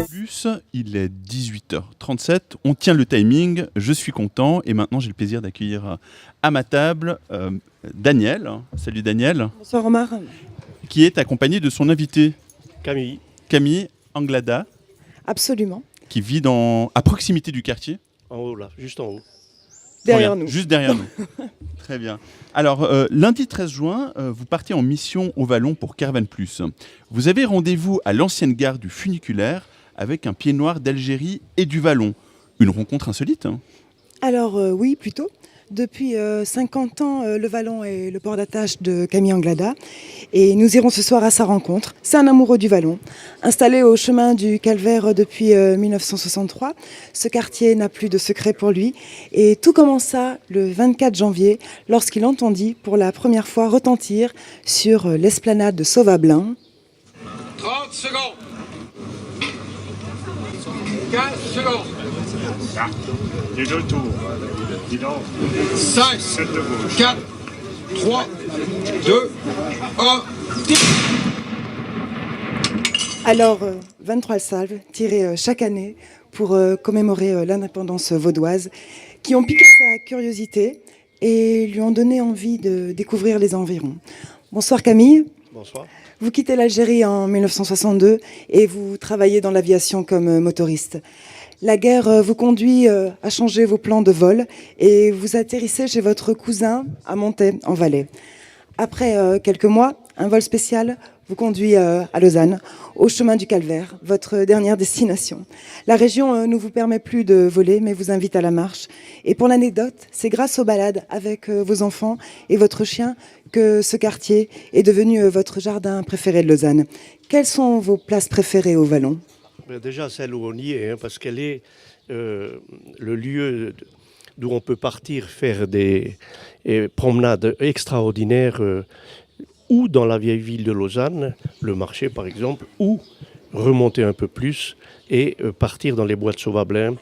Plus, il est 18h37, on tient le timing, je suis content et maintenant j'ai le plaisir d'accueillir à ma table Daniel. Salut Daniel. Bonsoir Omar. Qui est accompagné de son invité Camille, Anglada, Absolument. qui vit à proximité du quartier. en haut là, juste en haut. Derrière Trop bien, nous. juste derrière nous. Très bien. Alors, lundi 13 juin, vous partez en mission au Vallon pour Caravane Plus. Vous avez rendez-vous à l'ancienne gare du funiculaire avec un pied noir d'Algérie et du Vallon. Une rencontre insolite, hein. Alors oui, plutôt. Depuis 50 ans, le Vallon est le port d'attache de Camille Anglada et nous irons ce soir à sa rencontre. C'est un amoureux du Vallon. Installé au chemin du Calvaire depuis 1963, ce quartier n'a plus de secret pour lui et tout commença le 24 janvier lorsqu'il entendit pour la première fois retentir sur l'esplanade de Sauvablin. 30 secondes. 15 secondes. Ah, du deux tours. Dis donc. 5, Celle de gauche. 4, 3, 2, 1. Alors, 23 salves tirées chaque année pour commémorer l'indépendance vaudoise qui ont piqué sa curiosité et lui ont donné envie de découvrir les environs. Bonsoir Camille. Bonsoir. Vous quittez l'Algérie en 1962 et vous travaillez dans l'aviation comme motoriste. La guerre vous conduit à changer vos plans de vol et vous atterrissez chez votre cousin à Montaix, en Valais. Après quelques mois, un vol spécial vous conduit à Lausanne, au chemin du Calvaire, votre dernière destination. La région ne vous permet plus de voler, mais vous invite à la marche. Et pour l'anecdote, c'est grâce aux balades avec vos enfants et votre chien que ce quartier est devenu votre jardin préféré de Lausanne. Quelles sont vos places préférées au Vallon ? Déjà celle où on y est, hein, parce qu'elle est le lieu d'où on peut partir faire des promenades extraordinaires ou dans la vieille ville de Lausanne, le marché par exemple, ou remonter un peu plus et partir dans les bois de Sauvablin,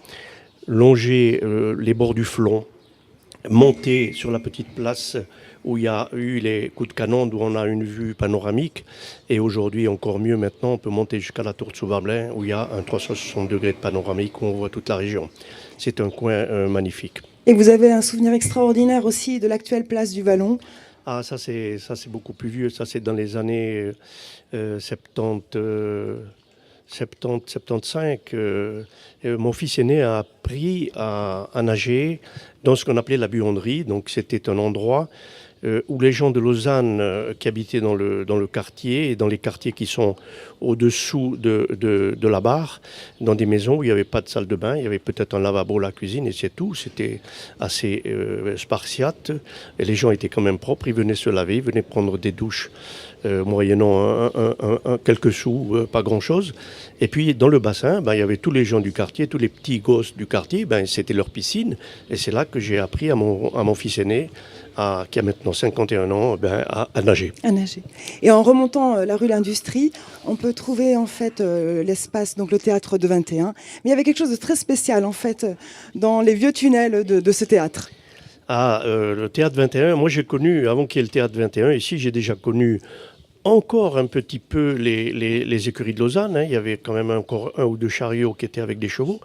longer les bords du Flon, monter sur la petite place où il y a eu les coups de canon, d'où on a une vue panoramique. Et aujourd'hui, encore mieux maintenant, on peut monter jusqu'à la tour de Sauvablin, où il y a un 360 degrés de panoramique, où on voit toute la région. C'est un coin magnifique. Et vous avez un souvenir extraordinaire aussi de l'actuelle place du Vallon. Ah, ça c'est beaucoup plus vieux. Ça, c'est dans les années 70, 75. Mon fils aîné a appris à nager dans ce qu'on appelait la buanderie. Donc, c'était un endroit où les gens de Lausanne qui habitaient dans le quartier et dans les quartiers qui sont au-dessous de la barre, dans des maisons où il n'y avait pas de salle de bain, il y avait peut-être un lavabo, la cuisine et c'est tout. C'était assez spartiate et les gens étaient quand même propres, ils venaient se laver, ils venaient prendre des douches moyennant quelques sous, pas grand-chose. Et puis dans le bassin, il y avait tous les gens du quartier, tous les petits gosses du quartier, c'était leur piscine. Et c'est là que j'ai appris à mon fils aîné, qui a maintenant 51 ans, à nager. À nager. Et en remontant la rue L'Industrie, on peut trouver en fait l'espace, donc le théâtre de 21. Mais il y avait quelque chose de très spécial en fait dans les vieux tunnels de ce théâtre. Le théâtre 21, moi j'ai connu, avant qu'il y ait le théâtre 21, ici j'ai déjà connu encore un petit peu les écuries de Lausanne, hein. Il y avait quand même encore un ou deux chariots qui étaient avec des chevaux.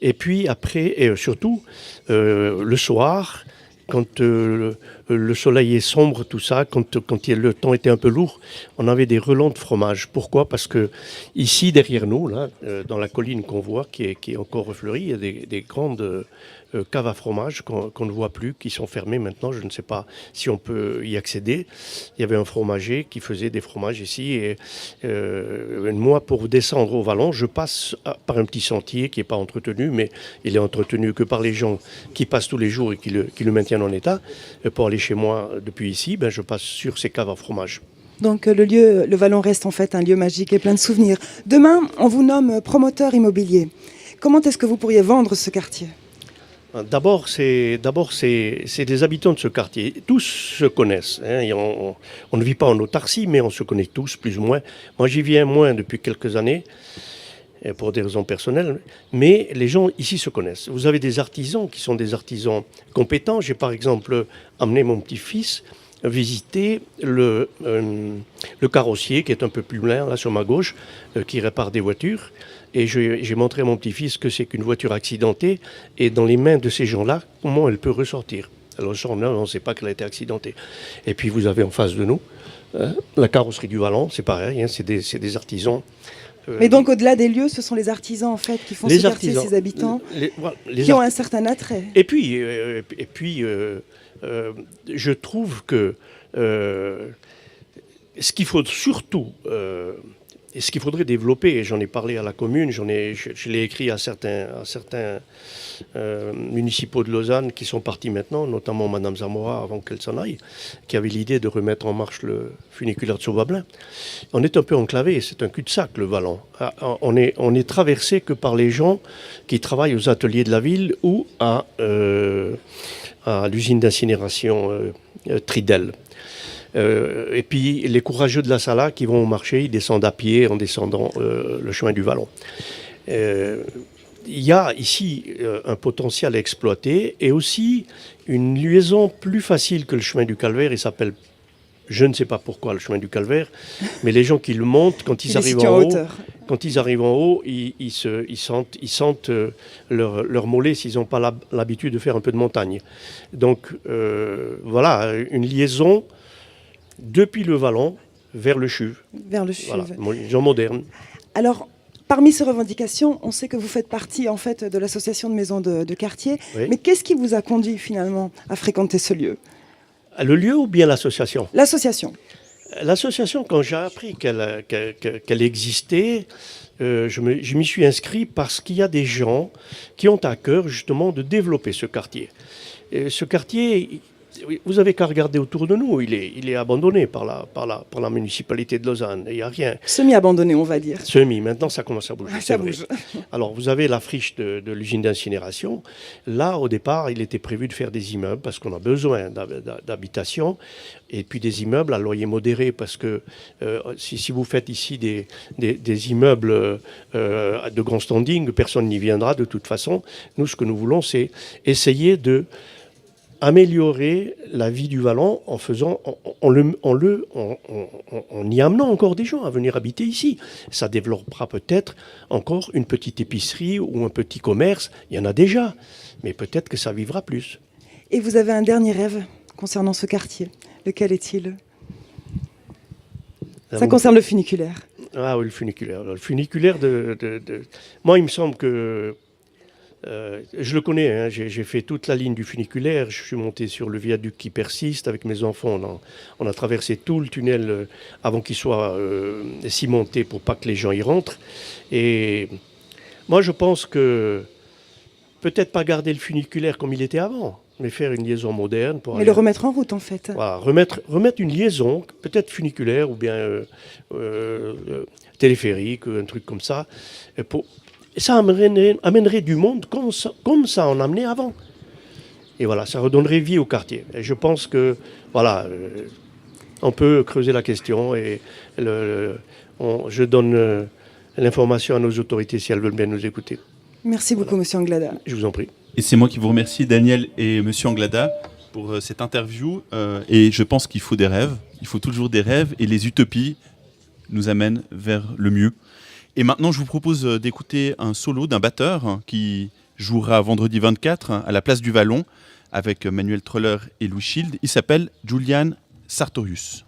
Et puis après, et surtout, le soir, quand le soleil est sombre, tout ça, quand le temps était un peu lourd, on avait des relents de fromage. Pourquoi ? Parce que ici, derrière nous, là, dans la colline qu'on voit, qui est encore refleurie, il y a des grandes caves à fromage qu'on ne voit plus, qui sont fermées maintenant. Je ne sais pas si on peut y accéder. Il y avait un fromager qui faisait des fromages ici. Et moi, pour descendre au Vallon, je passe par un petit sentier qui n'est pas entretenu, mais il est entretenu que par les gens qui passent tous les jours et qui le maintiennent en état. Pour aller chez moi depuis ici, je passe sur ces caves à fromage. Donc le Vallon reste en fait un lieu magique et plein de souvenirs. Demain, on vous nomme promoteur immobilier. Comment est-ce que vous pourriez vendre ce quartier ? D'abord, c'est des habitants de ce quartier. Tous se connaissent, hein. On ne vit pas en autarcie, mais on se connaît tous, plus ou moins. Moi, j'y viens moins depuis quelques années, pour des raisons personnelles, mais les gens ici se connaissent. Vous avez des artisans qui sont des artisans compétents. J'ai par exemple amené mon petit-fils visiter le carrossier qui est un peu plus loin, là sur ma gauche, qui répare des voitures. Et j'ai montré à mon petit-fils que c'est qu'une voiture accidentée et dans les mains de ces gens-là, comment elle peut ressortir. Alors on ne sait pas qu'elle a été accidentée. Et puis vous avez en face de nous la carrosserie du Vallon, c'est pareil, c'est des artisans. Mais donc au-delà des lieux, ce sont les artisans en fait qui font ce quartier, ces habitants, qui ont un certain attrait. Et puis, je trouve que ce qu'il faut surtout, et ce qu'il faudrait développer, et j'en ai parlé à la commune, je l'ai écrit à certains municipaux de Lausanne qui sont partis maintenant, notamment Madame Zamora avant qu'elle s'en aille, qui avait l'idée de remettre en marche le funiculaire de Sauvablin. On est un peu enclavé, c'est un cul-de-sac le Vallon. On est traversé que par les gens qui travaillent aux ateliers de la ville ou à l'usine d'incinération Tridel. Et puis les courageux de la Sala qui vont au marché, ils descendent à pied en descendant le chemin du Vallon. Il y a ici un potentiel à exploiter et aussi une liaison plus facile que le chemin du Calvaire. Il s'appelle, je ne sais pas pourquoi, le chemin du Calvaire, mais les gens qui le montent, quand ils arrivent en haut, ils sentent leur mollet s'ils n'ont pas l'habitude de faire un peu de montagne. Donc voilà, une liaison depuis le Vallon vers le Chuve. Vers le Chuve. Voilà, gens modernes. Alors, parmi ces revendications, on sait que vous faites partie en fait de l'association de maisons de quartier. Oui. Mais qu'est-ce qui vous a conduit finalement à fréquenter ce lieu? Le lieu ou bien l'association? L'association. L'association, quand j'ai appris qu'elle existait, je m'y suis inscrit parce qu'il y a des gens qui ont à cœur justement de développer ce quartier. Et ce quartier, vous avez qu'à regarder autour de nous, il est abandonné par la municipalité de Lausanne, il n'y a rien. Semi-abandonné, on va dire. Semi, maintenant ça commence à bouger. Ah, ça bouge. Alors vous avez la friche de l'usine d'incinération. Là, au départ, il était prévu de faire des immeubles parce qu'on a besoin d'habitation. Et puis des immeubles à loyer modéré parce que si vous faites ici des immeubles de grand standing, personne n'y viendra de toute façon. Nous, ce que nous voulons, c'est essayer de améliorer la vie du Vallon en y amenant encore des gens à venir habiter ici. Ça développera peut-être encore une petite épicerie ou un petit commerce. Il y en a déjà, mais peut-être que ça vivra plus. Et vous avez un dernier rêve concernant ce quartier. Lequel est-il? Ça concerne le funiculaire. Ah oui, le funiculaire. Le funiculaire Moi, il me semble que je le connais, hein. J'ai fait toute la ligne du funiculaire, je suis monté sur le viaduc qui persiste avec mes enfants, on a traversé tout le tunnel avant qu'il soit cimenté pour pas que les gens y rentrent. Et moi je pense que peut-être pas garder le funiculaire comme il était avant, mais faire une liaison moderne. Mais le remettre en route en fait. Voilà, remettre une liaison, peut-être funiculaire ou bien téléphérique, un truc comme ça, ça amènerait du monde comme ça en amenait avant. Et voilà, ça redonnerait vie au quartier. Et je pense que, voilà, on peut creuser la question et je donne l'information à nos autorités si elles veulent bien nous écouter. Merci beaucoup, Monsieur Anglada. Je vous en prie. Et c'est moi qui vous remercie, Daniel et Monsieur Anglada, pour cette interview. Et je pense qu'il faut des rêves. Il faut toujours des rêves. Et les utopies nous amènent vers le mieux. Et maintenant, je vous propose d'écouter un solo d'un batteur qui jouera vendredi 24 à la place du Vallon avec Manuel Troller et Louis Schild. Il s'appelle Julian Sartorius.